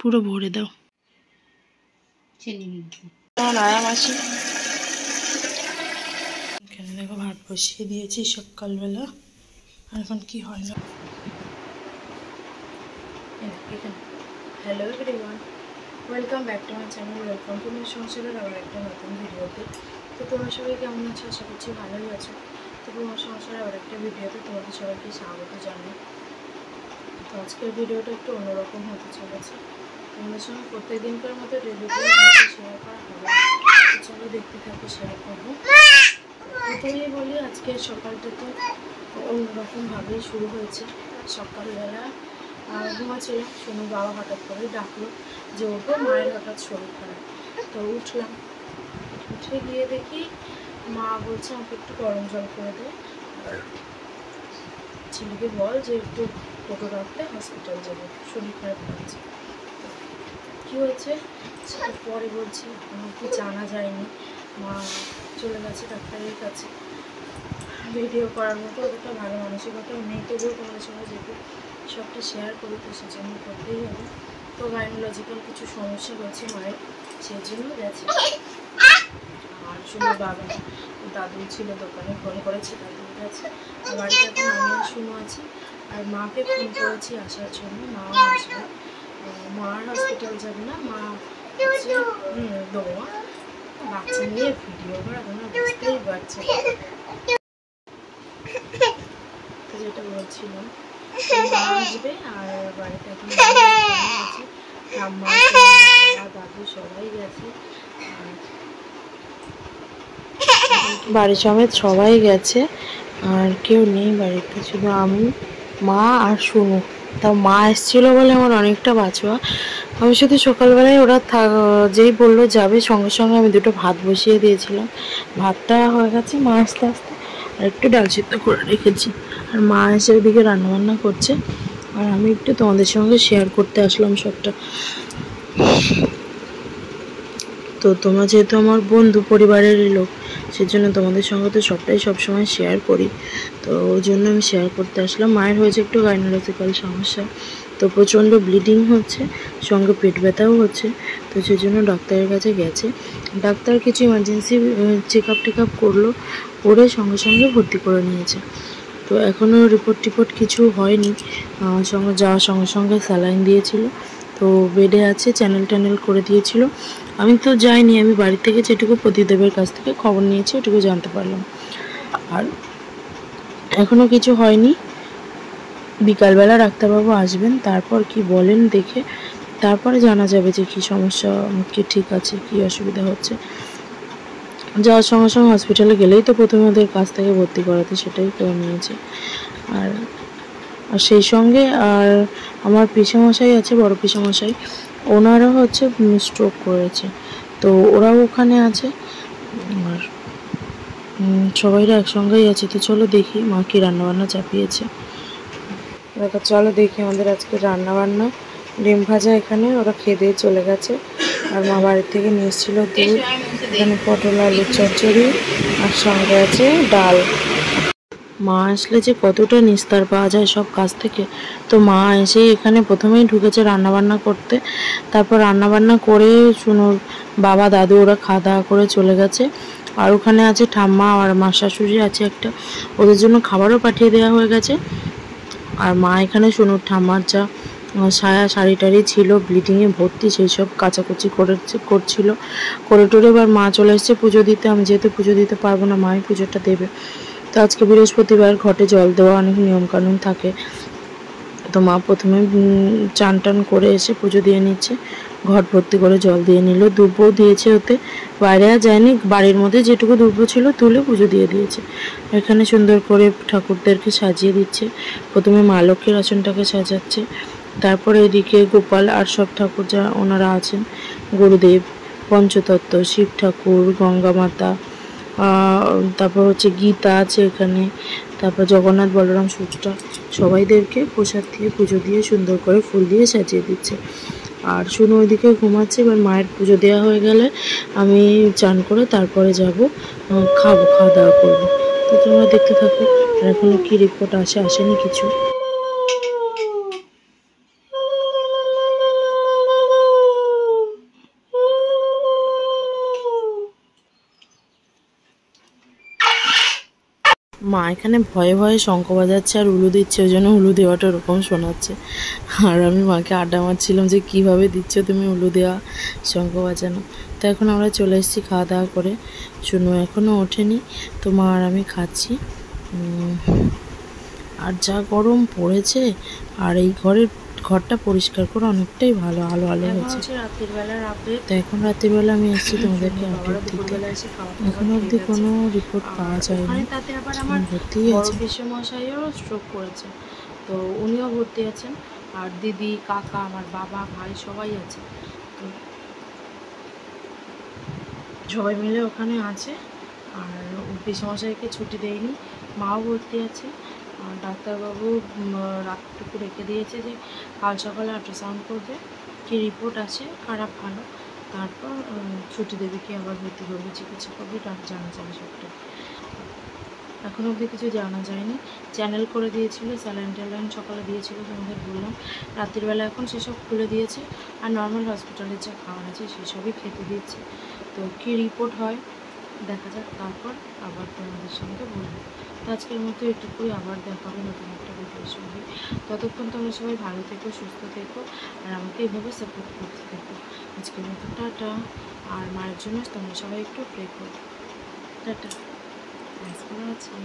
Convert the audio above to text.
পুরো ভরে দাও। আয়া মাসি এখানে দেখো ভাত বসিয়ে দিয়েছি সকালবেলা। আর এখন কি হয় না। Hello everyone, welcome back to my channel. Welcome to my সংসারের আবার একটা নতুন ভিডিওতে। তো তোমরা সবাই কেমন আছো? আশা করছি ভালোই আছো। তো তোমার সংসারের আবার একটা ভিডিওতে তোমাদের সবাইকে স্বাগত জানাই। তো আজকের ভিডিওটা একটু অন্যরকম হতে চলেছে। তোমাদের সঙ্গে প্রত্যেকদিনকার মতো ডেলি শেয়ার করা হবে। চলো দেখতে থাকো, শেয়ার করবো। প্রথমেই বলি আজকে সকালটা তো অন্যরকমভাবেই শুরু হয়েছে। সকালবেলা ঘুমাচ্ছিলাম, শুনে বাবা হঠাৎ করে ডাকলো যে ওঠো, মায়ের হঠাৎ শরীর খারাপ। তো উঠলাম, উঠে গিয়ে দেখি মা বলছে আমাকে একটু গরম জল করে দে, ছেলেকে বল যে একটু টোটো রাখতে হসপিটাল যাবে, শরীর খারাপ লাগছে। কী হয়েছে সেটা পরে বলছি, আমার কি জানা যায়নি। মা চলে গেছে ডাক্তারের কাছে। ভিডিও করার মতো অতটা ভালো মানসিকতাও নেই, তবুও তোমাদের সঙ্গে যেহেতু সবটা শেয়ার করি তো সেজন্য করতেই হবে। তো গাইনোলজিক্যাল কিছু সমস্যা হয়েছে মায়ের, সেই জন্য গেছে। আর শুনে বাবা দাদু ছিল দোকানে, ফোন করেছে, দাদু গেছে। বাড়িতে এখন আমি আর শুনো আছি। আর মাকে ফোন করেছি আসার জন্য, মাও আসবে। মার হসপিটাল যাবে না, মা হচ্ছে দোয়া বাচ্চা নিয়ে ভিডিও করা, তোমরা বুঝতেই পারছো। তো যেটা বলছিলাম, মা আসবে আর বাড়িতে এখন আছে, ঠাম্মা দাদু সবাই গেছে। বাড়ির সমেত সবাই গেছে, আর কেউ নেই বাড়িতে, শুধু আমি, মা আর শুনু। তা মা এসেছিলো বলে আমার অনেকটা বাঁচোয়া। আমি শুধু সকালবেলায় ওরা যেই বললো যাবে, সঙ্গে সঙ্গে আমি দুটো ভাত বসিয়ে দিয়েছিলাম। ভাতটা হয়ে গেছে, মা আস্তে আস্তে আর একটু ডাল সিদ্ধ করে রেখেছি। আর মা এসে ওদিকে রান্নাবান্না করছে, আর আমি একটু তোমাদের সঙ্গে শেয়ার করতে আসলাম সবটা। তো তোমরা যেহেতু আমার বন্ধু, পরিবারেরই লোক, সেজন্য তোমাদের সঙ্গে তো সবটাই সবসময় শেয়ার করি। তো ওই জন্য আমি শেয়ার করতে আসলাম। মায়ের হয়েছে একটু গাইনোলজিক্যাল সমস্যা, তো প্রচণ্ড ব্লিডিং হচ্ছে, সঙ্গে পেট ব্যথাও হচ্ছে। তো সেই জন্য ডাক্তারের কাছে গেছে। ডাক্তার কিছু ইমার্জেন্সি চেক আপ করলো, করে সঙ্গে সঙ্গে ভর্তি করে নিয়েছে। তো এখনও রিপোর্ট কিছু হয়নি। সঙ্গে যাওয়ার সঙ্গে সঙ্গে স্যালাইন দিয়েছিল, তো বেডে আছে, চ্যানেল করে দিয়েছিল। আমি তো যাইনি, আমি বাড়ি থেকে যেটুকু প্রদীপদেবের কাছ থেকে খবর নিয়েছি ওটুকু জানতে পারলাম। আর এখনও কিছু হয়নি। বিকালবেলা ডাক্তারবাবু আসবেন, তারপর কি বলেন দেখে তারপরে জানা যাবে যে কী সমস্যা, কি ঠিক আছে, কি অসুবিধা হচ্ছে। যাওয়ার সঙ্গে সঙ্গে হসপিটালে গেলেই তো প্রথমে ওদের কাছ থেকে ভর্তি করাতে, সেটাই করে নিয়েছে। আর সেই সঙ্গে আর আমার পিসেমশাই আছে, বড় পিসেমশাই, ওনারও হচ্ছে স্ট্রোক করেছে, তো ওরাও ওখানে আছে। আর সবাইরা একসঙ্গেই আছে। তো চলো দেখি মা কি রান্নাবান্না চাপিয়েছে। দেখো চলো দেখি আমাদের আজকে রান্নাবান্না। ডিম ভাজা এখানে ওরা খেয়ে দিয়ে চলে গেছে। আর মা বাড়ির থেকে নিয়ে এসেছিলো দুধ, এখানে পটল আলুর চচ্চড়ি, আর সঙ্গে আছে ডাল। মা আসলে যে কতটা নিস্তার পাওয়া যায় সব কাজ থেকে। তো মা এসেই এখানে প্রথমেই ঢুকেছে রান্নাবান্না করতে। তারপর রান্নাবান্না করে শুনুর বাবা দাদু ওরা খাওয়া দাওয়া করে চলে গেছে। আর ওখানে আছে ঠাম্মা আর মা শাশুড়ি আছে একটা, ওদের জন্য খাবারও পাঠিয়ে দেওয়া হয়ে গেছে। আর মা এখানে শুনুর ঠাম্মার যা সায়া শাড়ি টাড়ি ছিল ব্লিডিংয়ে ভর্তি, সেই সব কাচাকুচি করছিল, করে টোরে এবার মা চলে এসেছে পুজো দিতে। আমি যেহেতু পুজো দিতে পারবো না, মাই পুজোটা দেবে। তো আজকে বৃহস্পতিবার, ঘটে জল দেওয়া অনেক নিয়মকানুন থাকে। তো মা প্রথমে চান টান করে এসে পুজো দিয়ে নিচ্ছে, ঘট ভর্তি করে জল দিয়ে নিল, দুব্বো দিয়েছে ওতে, বাইরে আর যায়নি, বাড়ির মধ্যে যেটুকু দুব্বো ছিল তুলে পুজো দিয়ে দিয়েছে। এখানে সুন্দর করে ঠাকুরদেরকে সাজিয়ে দিচ্ছে। প্রথমে মা লক্ষ্মীর আসনটাকে সাজাচ্ছে, তারপরে এদিকে গোপাল আর সব ঠাকুর যা ওনারা আছেন, গুরুদেব, পঞ্চতত্ত্ব, শিব ঠাকুর, গঙ্গা মাতা, তারপর হচ্ছে গীতা আছে এখানে, তারপর জগন্নাথ বলরাম সুভদ্রা, সবাইদেরকে প্রসাদ দিয়ে পুজো দিয়ে সুন্দর করে ফুল দিয়ে সাজিয়ে দিচ্ছে। আর শুনো ওইদিকে ঘুমাচ্ছে। এবার মায়ের পুজো দেওয়া হয়ে গেলে আমি চান করে তারপরে যাব, খাওয়া দাওয়া করবো। তো তোমরা দেখতে থাকো। আর এখনো কি রিপোর্ট আসেনি কিছু। মা এখানে ভয়ে ভয়ে শঙ্খ বাজাচ্ছে আর উলু দিচ্ছে, ওই জন্য উলু দেওয়াটা ওরকম শোনাচ্ছে। আর আমি মাকে আড্ডা মারছিলাম যে কীভাবে দিচ্ছ তুমি উলু দেওয়া, শঙ্খ বাজানো। তো এখন আমরা চলে এসেছি খাওয়া দাওয়া করে, শুনো এখনও ওঠেনি। তো মা আর আমি খাচ্ছি। আর যা গরম পড়েছে, আর এই ঘরটা পরিষ্কার করে অনেকটাই ভালো, আলো আলো হয়েছে। রাতের বেলার আপডেট। তো এখন রাতের বেলা আমি এসেছি তোমাদেরকে আপডেট দিতে। এখনো অবধি কোনো রিপোর্ট পাওয়া যায়নি, তাতে আবার আমার ভর্তি আছে। পিসেমশাইও স্ট্রোক করেছে, তো উনিও ভর্তি আছেন। আর দিদি, কাকা, আমার বাবা, ভাই সবাই আছে। তো সবাই মিলে ওখানে আছে। আর পিসেমশাইকে ছুটি দেয়নি, মাও ভর্তি আছে। আর ডাক্তারবাবু রাতটুকু রেখে দিয়েছে যে কাল সকালে আল্ট্রাসাউন্ড করবে, কী রিপোর্ট আছে, খারাপ ভালো, তারপর ছুটি দেবে, কি আবার ভর্তি করবে, চিকিৎসা করবে, জানা যাবে সবটাই। এখন অবধি কিছু জানা যায়নি। চ্যানেল করে দিয়েছিল, স্যালাইন ট্যালাইন সকালে দিয়েছিল, তোমাদের বললাম। রাত্রিবেলা এখন সেসব খুলে দিয়েছে, আর নর্মাল হসপিটালের যা খাবার আছে সেসবই খেতে দিচ্ছে। তো কী রিপোর্ট হয় দেখা যাক, তারপর আবার তোমাদের সঙ্গে বলবো। তো আজকের মতো এটুকুই, আবার দেখা হবে নতুন একটা ভিডিওর সঙ্গে। ততক্ষণ তোমরা সবাই ভালো থেকো, সুস্থ থেকো, আর আমাকে এইভাবে সাপোর্ট করতে থেকো। আজকের মতো টাটা। আর মায়ের জন্য তোমরা সবাই একটু প্রে করো। টাটা। Thanks for watching.